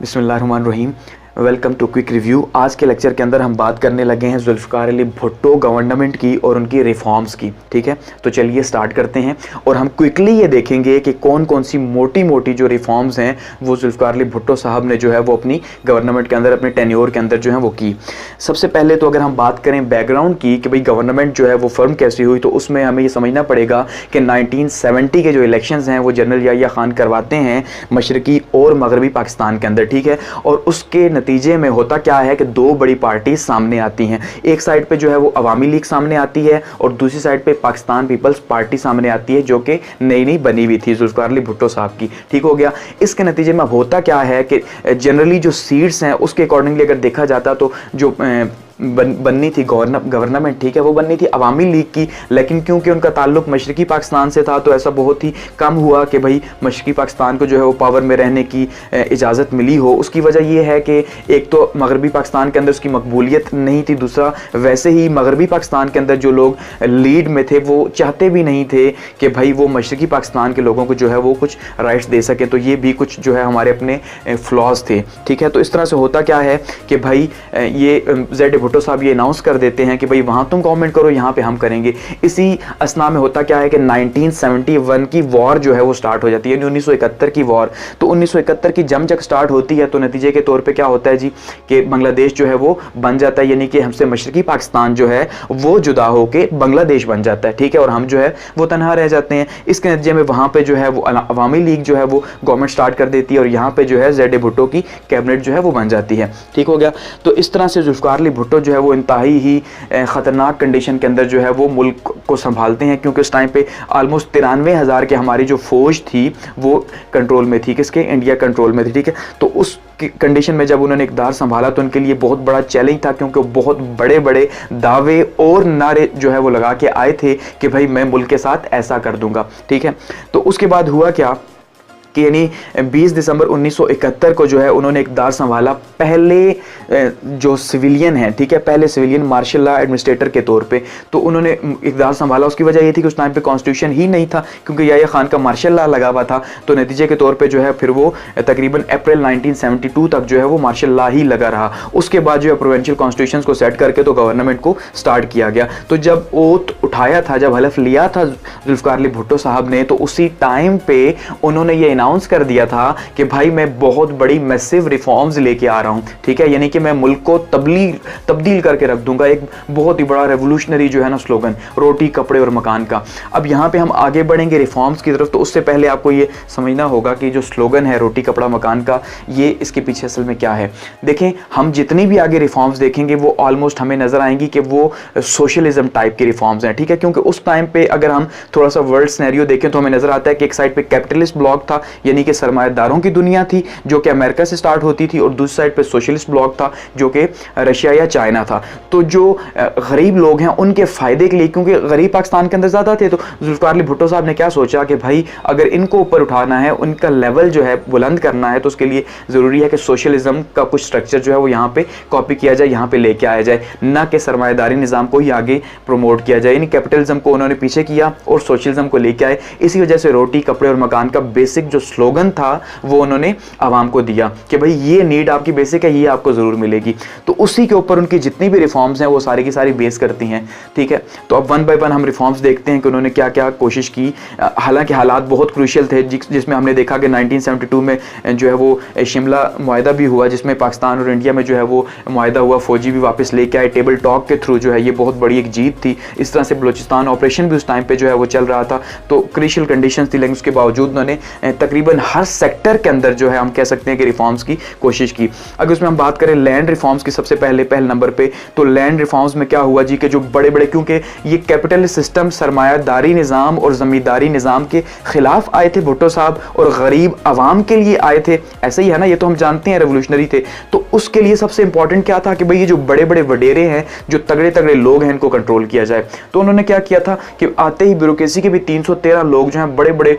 बिस्मिल्लाहिर्रहमानिर्रहीम। Welcome to quick review. आज के लेक्चर के अंदर हम बात करने लगे हैं जुल्फ़िकार अली भुट्टो गवर्नमेंट की और उनकी रिफॉर्म्स की। ठीक है, तो चलिए स्टार्ट करते हैं और हम क्विकली ये देखेंगे कि कौन कौन सी मोटी मोटी जो रिफॉर्म्स हैं वो जुल्फ़िकार अली भुट्टो साहब ने जो है वो अपनी गवर्नमेंट के अंदर, अपने टेन्योर के अंदर जो है वो की। सबसे पहले तो अगर हम बात करें बैकग्राउंड की कि भाई गवर्नमेंट जो है वो फर्म कैसी हुई, तो उसमें हमें ये समझना पड़ेगा कि 1970 के जो इलेक्शंस हैं वो जनरल याहिया खान करवाते हैं मशरकी और मगरबी पाकिस्तान के अंदर। ठीक है, और उसके नतीजे में होता क्या है कि दो बड़ी पार्टी सामने आती हैं। एक साइड पे जो है वो अवामी लीग सामने आती है और दूसरी साइड पे पाकिस्तान पीपल्स पार्टी सामने आती है, जो कि नई नई बनी हुई थी जुल्फ़िकार अली भुट्टो साहब की। ठीक हो गया। इसके नतीजे में होता क्या है कि जनरली जो सीट्स हैं उसके अकॉर्डिंगली अगर देखा जाता तो जो बननी थी गवर्नमेंट, ठीक है, वो बननी थी अवामी लीग की, लेकिन क्योंकि उनका ताल्लुक मशरकी पाकिस्तान से था तो ऐसा बहुत ही कम हुआ कि भाई मशरकी पाकिस्तान को जो है वो पावर में रहने की इजाज़त मिली हो। उसकी वजह ये है कि एक तो मगरबी पाकिस्तान के अंदर उसकी मकबूलियत नहीं थी, दूसरा वैसे ही मगरबी पाकिस्तान के अंदर जो लोग लीड में थे वो चाहते भी नहीं थे कि भाई वो मशरकी पाकिस्तान के लोगों को जो है वो कुछ राइट्स दे सके। तो ये भी कुछ जो है हमारे अपने फ्लॉज थे। ठीक है, तो इस तरह से होता क्या है कि भाई ये जेड भुट्टो साहब ये अनाउंस कर देते हैं कि भाई वहां तुम गवर्नमेंट करो, यहाँ पे हम करेंगे। इसी असना में होता क्या है कि 1971 की वॉर जो है वो स्टार्ट हो जाती है, 1971 की वॉर। तो 1971 की जंग जब स्टार्ट होती है तो नतीजे के तौर पे क्या होता है जी कि बांग्लादेश जो है वो बन जाता है, यानी कि हमसे मशरकी पाकिस्तान जो है वो जुदा होके बांग्लादेश बन जाता है। ठीक है, और हम जो है वो तनहा रह जाते हैं। इसके नतीजे में वहां पे जो है वो अवामी लीग जो है वो गवर्नमेंट स्टार्ट कर देती है और यहाँ पे जो है जेड भुट्टो की कैबिनेट जो है वो बन जाती है। ठीक हो गया। तो इस तरह से जुल्फ़िकार अली भुट्टो जो है वो इंतहाई ही ख़तरनाक कंडीशन के अंदर जो है वो मुल्क को संभालते हैं, क्योंकि उस टाइम पे ऑलमोस्ट 93,000 के हमारी जो फौज थी वो कंट्रोल में थी, किसके? इंडिया कंट्रोल में थी। ठीक है, तो उस कंडीशन में जब उन्होंने इक़्तिदार संभाला तो उनके लिए बहुत बड़ा चैलेंज था, क्योंकि बहुत बड़े बड़े दावे और नारे जो है वो लगा के आए थे कि भाई मैं मुल्क के साथ ऐसा कर दूंगा। ठीक है, तो उसके बाद हुआ क्या कि यानी 20 दिसंबर 1971 को जो है उन्होंने इक़्तिदार संभाला। पहले जो सिविलियन है, ठीक है, पहले सिविलियन मार्शल लॉ एडमिनिस्ट्रेटर के तौर पे तो उन्होंने इक़्तिदार संभाला। उसकी वजह ये थी कि उस टाइम पे कॉन्स्टिट्यूशन ही नहीं था, क्योंकि याहिया खान का मार्शल लॉ लगा हुआ था। तो नतीजे के तौर पे जो है फिर वो तकरीबन अप्रैल 1972 तक जो है वो मार्शल लॉ ही लगा रहा। उसके बाद जो है प्रोविंशियल कॉन्स्टिट्यूशन को सेट करके तो गवर्नमेंट को स्टार्ट किया गया। तो जब ओथ उठाया था, जब हलफ लिया था जुल्फ़िकार अली भुट्टो साहब ने, तो उसी टाइम पे उन्होंने ये अनाउंस कर दिया था कि भाई मैं बहुत बड़ी मैसिव रिफॉर्म्स लेके आ रहा हूं। ठीक है, यानी कि मैं मुल्क को तब्दील करके रख दूंगा। एक बहुत ही बड़ा रेवोल्यूशनरी जो है ना स्लोगन, रोटी कपड़े और मकान का। अब यहां पे हम आगे बढ़ेंगे रिफॉर्म्स की तरफ, तो उससे पहले आपको ये समझना होगा कि जो स्लोगन है रोटी कपड़ा मकान का, ये इसके पीछे असल में क्या है। देखें, हम जितनी भी आगे रिफॉर्म्स देखेंगे वो ऑलमोस्ट हमें नजर आएंगी कि वो सोशलिज्म टाइप की रिफॉर्म्स हैं। ठीक है, क्योंकि उस टाइम पे अगर हम थोड़ा सा वर्ल्ड सिनेरियो देखें तो हमें नजर आता है कि एक साइड पे कैपिटलिस्ट ब्लॉक था, यानी कि सरमायादारों की दुनिया थी जो कि अमेरिका से स्टार्ट होती थी, और दूसरी साइड पे सोशलिस्ट ब्लॉक था जो कि रशिया या चाइना था। तो जो गरीब लोग हैं उनके फायदे के लिए, क्योंकि गरीब पाकिस्तान के अंदर ज्यादा थे, तो जुल्फ़िकार अली भुट्टो साहब ने क्या सोचा कि भाई अगर इनको ऊपर उठाना है, उनका लेवल जो है बुलंद करना है, तो उसके लिए जरूरी है कि सोशलिज्म का कुछ स्ट्रक्चर जो है वो यहाँ पे कॉपी किया जाए, यहाँ पे लेके आया जाए, ना कि सरमायादारी निजाम को ही आगे प्रमोट किया जाए। यानी कैपिटलिज्म को उन्होंने पीछे किया और सोशलिज्म को लेके आए। इसी वजह से रोटी कपड़े और मकान का बेसिक जो स्लोगन था वो उन्होंने आवाम को दिया कि भाई ये नीड आपकी बेसिक है, ये आपको जरूर मिलेगी। तो उसी के ऊपर उनकी जितनी भी रिफॉर्म्स हैं वो सारी की सारी बेस करती हैं। ठीक है, तो अब वन बाय वन हम रिफॉर्म्स देखते हैं कि उन्होंने क्या क्या कोशिश की। हालांकि हालात बहुत क्रूशियल थे, जिसमें हमने देखा कि 1972 में जो है वो शिमला मुआहदा भी हुआ, जिसमें पाकिस्तान और इंडिया में जो है वो मुआहदा हुआ, फौजी भी वापस लेके आए टेबल टॉक के थ्रू, जो है ये बहुत बड़ी एक जीत थी। इस तरह से बलूचिस्तान ऑपरेशन भी उस टाइम पे जो है वो चल रहा था। तो क्रूशियल कंडीशन थी, लेकिन उसके बावजूद उन्होंने तकरीबन हर सेक्टर के अंदर जो है हम कह सकते हैं कि रिफॉर्म्स की कोशिश की। अगर उसमें हम बात करें लैंड रिफॉर्म्स की सबसे पहले नंबर पे, तो लैंड रिफॉर्म्स में क्या हुआ जी कि जो बड़े बड़े, क्योंकि ये कैपिटलिस्ट सिस्टम सरमायादारी निज़ाम और ज़मींदारी निज़ाम के खिलाफ आए थे भुट्टो साहब, और गरीब आवाम के लिए आए थे। ऐसे ही है ना, ये तो हम जानते हैं रेवोल्यूशनरी थे। तो उसके लिए सबसे इंपॉर्टेंट क्या था कि भाई ये जो बड़े बड़े वडेरे हैं, जो तगड़े तगड़े लोग हैं, इनको कंट्रोल किया जाए। तो उन्होंने क्या किया था कि आते ही ब्यूरोक्रेसी के भी 313 लोग जो हैं बड़े बड़े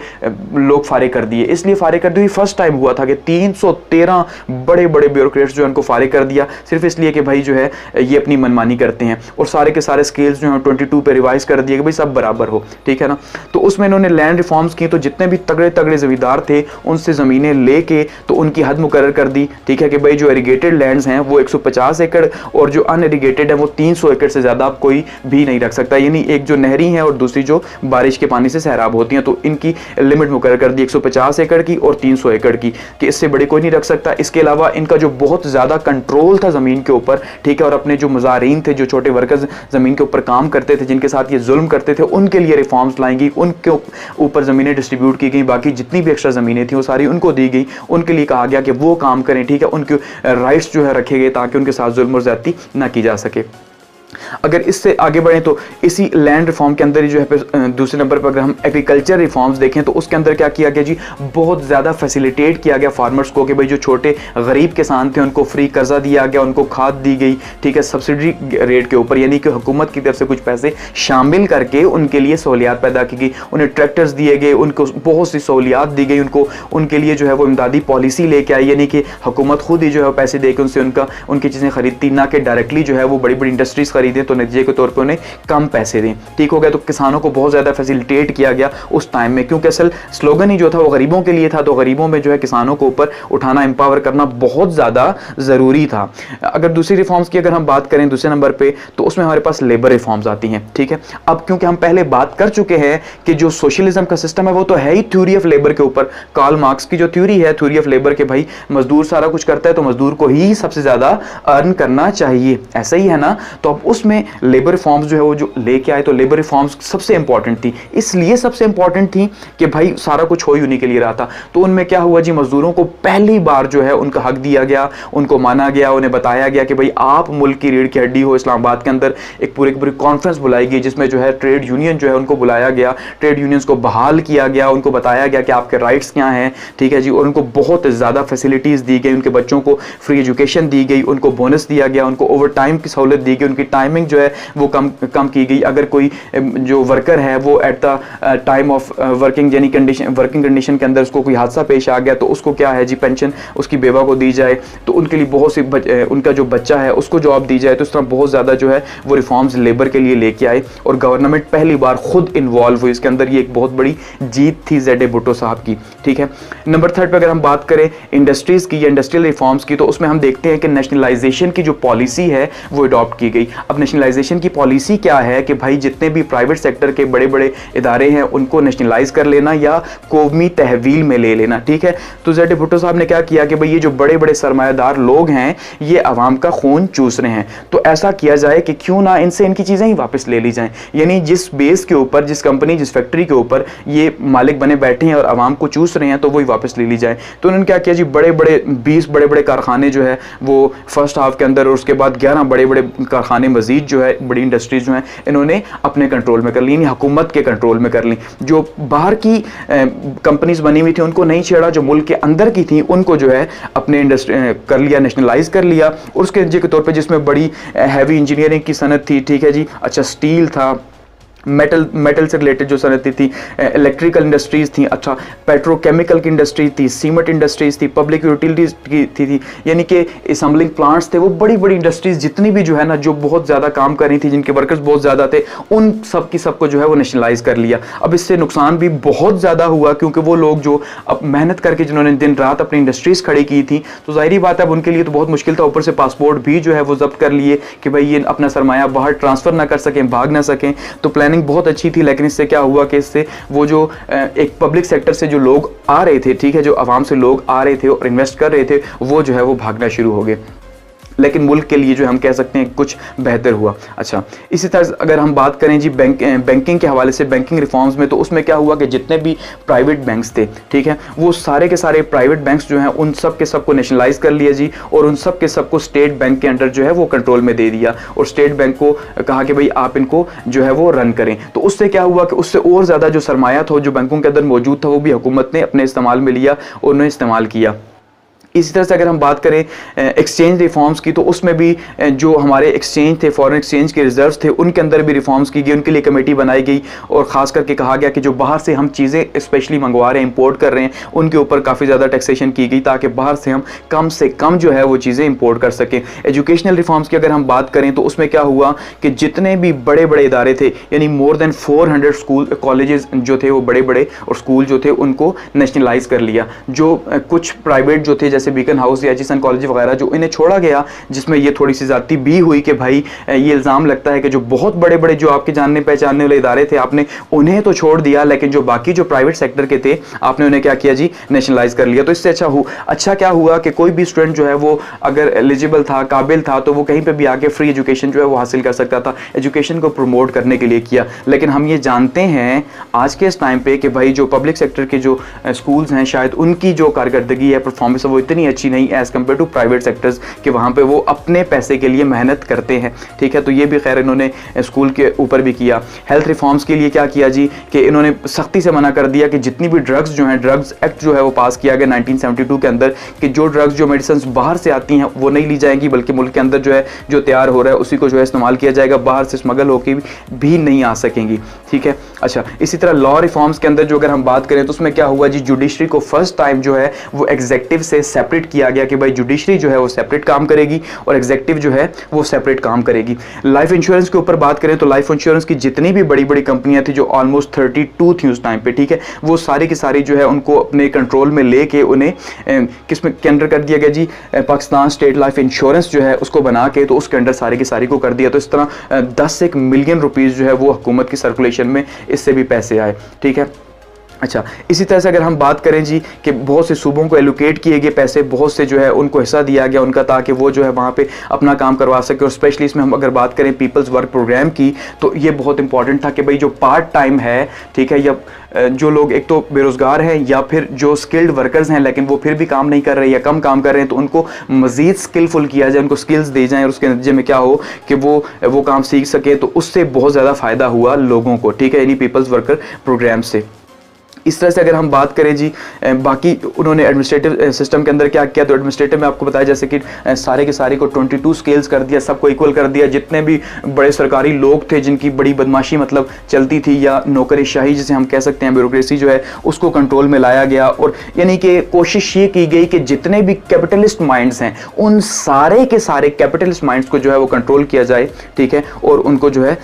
लोग फारिग कर दिए चाहिए, इसलिए फारिग कर दी। फर्स्ट टाइम हुआ था कि 313 बड़े बड़े ब्यूरोक्रेट्स जो है उनको फारिग कर दिया, सिर्फ इसलिए कि भाई जो है ये अपनी मनमानी करते हैं, और सारे के सारे स्केल्स जो हैं 22 पे रिवाइज कर दिए कि भाई सब बराबर हो, ठीक है ना। तो उसमें इन्होंने लैंड रिफॉर्म्स की, तो जितने भी तगड़े तगड़े जमींदार थे उनसे ज़मीनें लेके तो उनकी हद मुकर्रर कर दी, ठीक है, कि भाई जो इरीगेटेड लैंड्स हैं वो 150 एकड़ और जो अनइरीगेटेड है वो 300 एकड़ से ज़्यादा आप कोई भी नहीं रख सकता, यानी एक जो नहरी है और दूसरी जो बारिश के पानी से सैराब होती हैं, तो इनकी लिमिट मुकर्रर कर दी 150 एकड़ की और 300 एकड़ की, कि इससे बड़े कोई नहीं रख सकता। इसके अलावा इनका जो बहुत ज़्यादा कंट्रोल था ज़मीन के ऊपर, ठीक है, और अपने जो मुजारिन थे, जो छोटे वर्कर्स ज़मीन के ऊपर काम करते थे, जिनके साथ ये जुल्म करते थे, उनके लिए रिफॉर्म्स लाई गई, उनके ऊपर ज़मीनें डिस्ट्रीब्यूट की गई, बाकी जितनी भी एक्स्ट्रा ज़मीनें थी वो सारी उनको दी गई, उनके लिए कहा गया कि वो काम करें, ठीक है, उनके राइट्स जो है रखे गए ताकि उनके साथ जुल्म और ज़्यादती ना की जा सके। अगर इससे आगे बढ़े तो इसी लैंड रिफॉर्म के अंदर ही जो है दूसरे नंबर पर अगर हम एग्रीकल्चर रिफॉर्म्स देखें तो उसके अंदर क्या किया गया जी, बहुत ज़्यादा फैसिलिटेट किया गया फार्मर्स को कि भाई जो छोटे गरीब किसान थे उनको फ्री कर्जा दिया गया, उनको खाद दी गई, ठीक है, सब्सिडी रेट के ऊपर, यानी कि हुकूमत की तरफ से कुछ पैसे शामिल करके उनके लिए सहूलियात पैदा की गई, उन्हें ट्रैक्टर्स दिए गए, उनको बहुत सी सहूलियात दी गई, उनको उनके लिए जो है वो इमदादी पॉलिसी लेके आई, यानी कि हुकूमत खुद ही जो है पैसे दे के उनसे उनकी चीज़ें खरीदती, ना कि डायरेक्टली जो है वो बड़ी बड़ी इंडस्ट्रीज खरीदें तो नतीजे के तौर पे उन्हें कम पैसे दें, ठीक हो गया। तो किसानों को बहुत ज़्यादा फैसिलिटेट किया गया उस टाइम में, क्योंकि असल स्लोगन ही जो था वो गरीबों के लिए था, तो गरीबों में जो है किसानों को ऊपर उठाना, एम्पावर करना बहुत ज़्यादा ज़रूरी था। अगर दूसरी रिफॉर्म्स की अगर हम बात करें दूसरे नंबर पे, तो उसमें हमारे पास लेबर रिफॉर्म्स आती हैं, ठीक है। अब क्योंकि हम पहले बात कर चुके हैं कि जो सोशलिज्म का सिस्टम है वो तो है ही थ्योरी ऑफ लेबर के ऊपर, कार्ल मार्क्स की जो थ्योरी है थ्योरी ऑफ लेबर के भाई मजदूर सारा कुछ करता है तो मजदूर को ही सबसे ज़्यादा अर्न करना चाहिए, ऐसा ही है ना। तो अब उसमें लेबर रिफॉर्म्स जो है वो जो लेके आए, तो लेबर रिफॉर्म्स सबसे इंपॉर्टेंट थी, इसलिए सबसे इंपॉर्टेंट थी कि भाई सारा कुछ हो ही उन्हीं के लिए रहा था। तो उनमें क्या हुआ जी, मजदूरों को पहली बार जो है उनका हक दिया गया, उनको माना गया, उन्हें बताया गया कि भाई आप मुल्क की रीढ़ की हड्डी हो। इस्लामाबाद के अंदर एक पूरी कॉन्फ्रेंस बुलाई गई जिसमें जो है ट्रेड यूनियन जो है उनको बुलाया गया, ट्रेड यूनियंस को बहाल किया गया, उनको बताया गया कि आपके राइट्स क्या हैं, ठीक है जी, और उनको बहुत ज़्यादा फैसिलिटीज़ दी गई, उनके बच्चों को फ्री एजुकेशन दी गई, उनको बोनस दिया गया, उनको ओवर टाइम की सहूलत दी गई, उनकी टाइमिंग जो है वो कम की गई। अगर कोई जो वर्कर है वो at the time of working यानी वर्किंग कंडीशन के अंदर उसको कोई हादसा पेश आ गया तो उसको क्या है जी, पेंशन उसकी बेवा को दी जाए, तो उनके लिए बहुत सी उनका जो बच्चा है उसको जॉब दी जाए। तो इस तरह बहुत ज़्यादा जो है वो रिफॉर्म्स लेबर के लिए लेके आए और गवर्नमेंट पहली बार खुद इन्वॉल्व हुई इसके अंदर। ये एक बहुत बड़ी जीत थी Z.A. भुट्टो साहब की, ठीक है। नंबर 3 पे अगर हम बात करें इंडस्ट्रीज़ की या इंडस्ट्रियल रिफॉर्म्स की, तो उसमें हम देखते हैं कि नेशनलाइजेशन की जो पॉलिसी है वो अडॉप्ट की गई। अब नेशनलाइजेशन की पॉलिसी क्या है कि भाई जितने भी प्राइवेट सेक्टर के बड़े बड़े इदारे हैं उनको नेशनलाइज कर लेना या कौमी तहवील में ले लेना, ठीक है। तो Z.A. भुट्टो साहब ने क्या किया कि भाई ये जो बड़े बड़े सरमायादार लोग हैं ये आवाम का खून चूस रहे हैं, तो ऐसा किया जाए कि क्यों ना इनसे इनकी चीज़ें ही वापस ले ली जाएं। यानी जिस बेस के ऊपर, जिस कंपनी, जिस फैक्ट्री के ऊपर ये मालिक बने बैठे हैं और आवाम को चूस रहे हैं तो वही वापस ले ली जाए। तो उन्होंने क्या किया जी, बड़े बड़े 20 बड़े बड़े कारखाने जो है वो फर्स्ट हाफ के अंदर, और उसके बाद 11 बड़े बड़े कारखाने मजीद जो है, बड़ी इंडस्ट्रीज जो हैं इन्होंने अपने कंट्रोल में कर ली, यानी हुकूमत के कंट्रोल में कर ली। जो बाहर की कंपनीज बनी हुई थी उनको नहीं छेड़ा, जो मुल्क के अंदर की थी उनको जो है अपने इंडस्ट्री कर लिया, नेशनलाइज कर लिया। और उसके नतीजे के तौर पे जिसमें बड़ी हैवी इंजीनियरिंग की सनत थी, ठीक है जी, अच्छा स्टील था, मेटल से रिलेटेड जो सनती थी, इलेक्ट्रिकल इंडस्ट्रीज थी, अच्छा पेट्रोकेमिकल की इंडस्ट्री थी, सीमेंट इंडस्ट्रीज थी, पब्लिक यूटिलिटीज की थी, यानी कि असम्बलिंग प्लांट्स थे, वो बड़ी बड़ी इंडस्ट्रीज जितनी भी जो है ना, जो बहुत ज़्यादा काम कर रही थी, जिनके वर्कर्स बहुत ज़्यादा थे, उन सब की सबको जो है वो नेशनलाइज कर लिया। अब इससे नुकसान भी बहुत ज़्यादा हुआ क्योंकि वो लोग जो अब मेहनत करके जिन्होंने दिन रात अपनी इंडस्ट्रीज खड़ी की थी, तो जाहिर बात है अब उनके लिए तो बहुत मुश्किल था। ऊपर से पासपोर्ट भी जो है वो जब्त कर लिए कि भाई ये अपना सरमाया बाहर ट्रांसफ़र ना कर सकें, भाग ना सकें। तो प्लानिंग बहुत अच्छी थी, लेकिन इससे क्या हुआ कि इससे वो जो एक पब्लिक सेक्टर से जो लोग आ रहे थे, ठीक है, जो आवाम से लोग आ रहे थे और इन्वेस्ट कर रहे थे, वो जो है वो भागना शुरू हो गए। लेकिन मुल्क के लिए जो हम कह सकते हैं कुछ बेहतर हुआ। अच्छा, इसी तरह अगर हम बात करें जी बैंकिंग के हवाले से, बैंकिंग रिफॉर्म्स में, तो उसमें क्या हुआ कि जितने भी प्राइवेट बैंक्स थे, ठीक है, वो सारे के सारे प्राइवेट बैंक्स जो हैं उन सब के सबको नेशनलाइज कर लिया जी, और उन सब के सबको स्टेट बैंक के अंडर जो है वो कंट्रोल में दे दिया, और स्टेट बैंक को कहा कि भाई आप इनको जो है वो रन करें। तो उससे क्या हुआ कि उससे और ज़्यादा जो सरमाया था जो बैंकों के अंदर मौजूद था वो भी हुकूमत ने अपने इस्तेमाल में लिया और उन्हें इस्तेमाल किया। इसी तरह से अगर हम बात करें एक्सचेंज रिफॉर्म्स की, तो उसमें भी जो हमारे एक्सचेंज थे, फॉरेन एक्सचेंज के रिजर्व्स थे, उनके अंदर भी रिफॉर्म्स की गई, उनके लिए कमेटी बनाई गई और ख़ास करके कहा गया कि जो बाहर से हम चीज़ें स्पेशली मंगवा रहे हैं, इंपोर्ट कर रहे हैं, उनके ऊपर काफ़ी ज़्यादा टैक्सेशन की गई ताकि बाहर से कम जो है वो चीज़ें इंपोर्ट कर सकें। एजुकेशनल रिफॉर्म्स की अगर हम बात करें तो उसमें क्या हुआ कि जितने भी बड़े बड़े इदारे थे, यानी मोर देन 400 स्कूल कॉलेजेस जो थे वो बड़े बड़े और स्कूल जो थे उनको नेशनलाइज कर लिया। जो कुछ प्राइवेट जो थे जैसे बीकन हाउस या एचिसन कॉलेज वगैरह, जो इन्हें छोड़ा गया, जिसमें ये थोड़ी सी ज़्यादती भी हुई कि भाई ये इल्ज़ाम लगता है कि जो बहुत बड़े बड़े जो आपके जानने पहचानने वाले इदारे थे आपने उन्हें तो छोड़ दिया, लेकिन जो बाकी जो प्राइवेट सेक्टर के थे आपने उन्हें क्या किया जी, नेशनलाइज कर लिया। तो इससे अच्छा क्या हुआ कि कोई भी स्टूडेंट जो है वो अगर एलिजिबल था, काबिल था, तो वो कहीं पे भी आके फ्री एजुकेशन जो है वो हासिल कर सकता था। एजुकेशन को प्रमोट करने के लिए किया। लेकिन हम ये जानते हैं आज के इस टाइम पे कि भाई जो पब्लिक सेक्टर के जो स्कूल्स हैं शायद उनकी जो कारकर्दगी है, परफॉर्मेंस है, वो इतनी अच्छी नहीं as compare to private sectors कि वहाँ पे वो अपने पैसे के लिए मेहनत करते हैं। ठीक है, तो ये भी खैर इन्होंने स्कूल के ऊपर भी किया। हेल्थ रिफॉर्म्स के लिए क्या किया जी कि इन्होंने सख्ती से मना कर दिया कि जितनी भी ड्रग्स जो हैं, ड्रग्स एक्ट जो है वो पास किया गया 1972 के अंदर कि जो ड्रग्स जो मेडिसिन बाहर से आती हैं वो नहीं ली जाएंगी, बल्कि मुल्क के अंदर जो है जो तैयार हो रहा है उसी को जो है इस्तेमाल किया जाएगा, बाहर से स्मगल होकर भी नहीं आ सकेंगी। ठीक है, अच्छा, इसी तरह लॉ रिफॉर्म्स के अंदर जो अगर हम बात करें तो उसमें क्या हुआ जी, जुडिशरी को फर्स्ट टाइम जो है वो एग्जेक्टिव से सेपरेट किया गया कि भाई जुडिशरी जो है वो सेपरेट काम करेगी और एग्जेक्टिव जो है वो सेपरेट काम करेगी। लाइफ इंश्योरेंस के ऊपर बात करें तो लाइफ इंश्योरेंस की जितनी भी बड़ी बड़ी कंपनियां थी, जो ऑलमोस्ट 32 थी उस टाइम पे, ठीक है, वो सारी की सारी जो है उनको अपने कंट्रोल में लेके उन्हें किसमें के अंडर कर दिया गया जी, पाकिस्तान स्टेट लाइफ इंश्योरेंस जो है उसको बना के तो उसके अंडर सारी की सारी को कर दिया। तो इस तरह 10 मिलियन रुपीस जो है वो हुकूमत की सर्कुलेशन में इससे भी पैसे आए। ठीक है, अच्छा, इसी तरह से अगर हम बात करें जी कि बहुत से सूबों को एलोकेट किए गए पैसे, बहुत से जो है उनको हिस्सा दिया गया उनका, ताकि वो जो है वहाँ पे अपना काम करवा सके। और स्पेशली इसमें हम अगर बात करें पीपल्स वर्क प्रोग्राम की, तो ये बहुत इंपॉर्टेंट था कि भाई जो पार्ट टाइम है, ठीक है, या जो लोग एक तो बेरोज़गार हैं या फिर जो स्किल्ड वर्कर्स हैं लेकिन वो फिर भी काम नहीं कर रहे या कम काम कर रहे हैं, तो उनको मज़ीद स्किलफुल किया जाए, उनको स्किल्स दी जाएँ और उसके नतीजे में क्या हो कि वो काम सीख सके। तो उससे बहुत ज़्यादा फ़ायदा हुआ लोगों को। ठीक है, यानी पीपल्स वर्कर प्रोग्राम से। इस तरह से अगर हम बात करें जी, बाकी उन्होंने एडमिनिस्ट्रेटिव सिस्टम के अंदर क्या किया, तो एडमिनिस्ट्रेटिव में आपको बताया जैसे कि सारे के सारे को 22 स्केल्स कर दिया, सबको इक्वल कर दिया। जितने भी बड़े सरकारी लोग थे जिनकी बड़ी बदमाशी मतलब चलती थी या नौकरीशाही जिसे हम कह सकते हैं, ब्यूरोक्रेसी जो है उसको कंट्रोल में लाया गया। और यानी कि कोशिश ये की गई कि जितने भी कैपिटलिस्ट माइंड्स हैं उन सारे के सारे कैपिटलिस्ट माइंड्स को जो है वो कंट्रोल किया जाए। ठीक है, और उनको जो है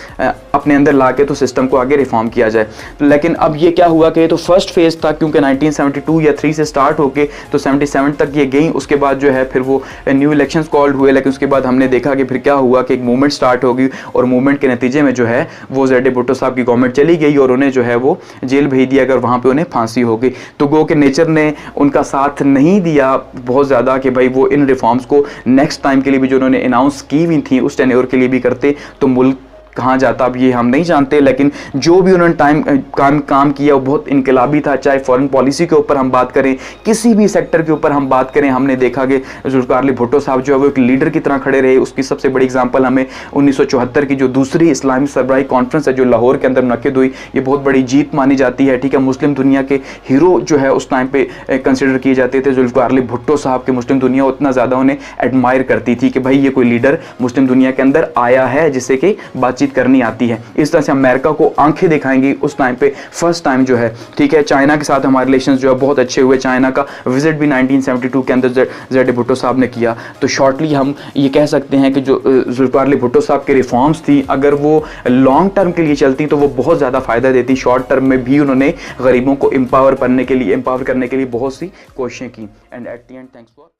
अपने अंदर ला के तो सिस्टम को आगे रिफॉर्म किया जाए। लेकिन अब ये क्या हुआ कि तो फर्स्ट फेज था, क्योंकि 1972 या 3 से स्टार्ट होके तो 77 तक ये गई। उसके बाद जो है फिर वो न्यू इलेक्शंस कॉल्ड हुए, लेकिन उसके बाद हमने देखा कि फिर क्या हुआ कि एक मूवमेंट स्टार्ट हो गई और मूवमेंट के नतीजे में जो है वो ज़ेड भुट्टो साहब की गवर्नमेंट चली गई और उन्हें जो है वो जेल भेज दिया, अगर वहाँ पर उन्हें फांसी हो गई। तो गो के नेचर ने उनका साथ नहीं दिया बहुत ज़्यादा कि भाई वो इन रिफॉर्म्स को नेक्स्ट टाइम के लिए भी जो उन्होंने अनाउंस की हुई थी उस टेन्योर के लिए भी करते तो मुल्क कहाँ जाता, अब ये हम नहीं जानते। लेकिन जो भी उन्होंने काम किया वो बहुत इनकलाबी था। चाहे फॉरेन पॉलिसी के ऊपर हम बात करें, किसी भी सेक्टर के ऊपर हम बात करें, हमने देखा कि जुल्फ़िकार अली भुट्टो साहब जो है वो एक लीडर की तरह खड़े रहे। उसकी सबसे बड़ी एग्जांपल हमें 1974 की जो दूसरी इस्लामी सरबराही कॉन्फ्रेंस है जो लाहौर के अंदर मुनक्किद हुई, ये बहुत बड़ी जीत मानी जाती है। ठीक है, मुस्लिम दुनिया के हीरो जो है उस टाइम पे कंसिडर किए जाते थे जुल्फ़िकार अली भुट्टो साहब के। मुस्लिम दुनिया उतना ज़्यादा उन्हें एडमायर करती थी कि भाई ये कोई लीडर मुस्लिम दुनिया के अंदर आया है जिससे कि बातचीत करनी आती है। इस तरह से अमेरिका को आंखें दिखाएंगी उस टाइम पे फर्स्ट टाइम जो है। ठीक है, चाइना के साथ हमारे रिलेशंस जो है बहुत अच्छे हुए। चाइना का विजिट भी 1972 के अंदर ज़ेड भुट्टो साहब ने किया। तो शॉर्टली हम ये कह सकते हैं कि जो जुल्फ़िकार अली भुट्टो साहब के रिफॉर्म्स थी, अगर वो लॉन्ग टर्म के लिए चलती तो वो बहुत ज़्यादा फ़ायदा देती। शॉर्ट टर्म में भी उन्होंने गरीबों को एम्पावर करने के लिए बहुत सी कोशिशें की। And at the end thanks for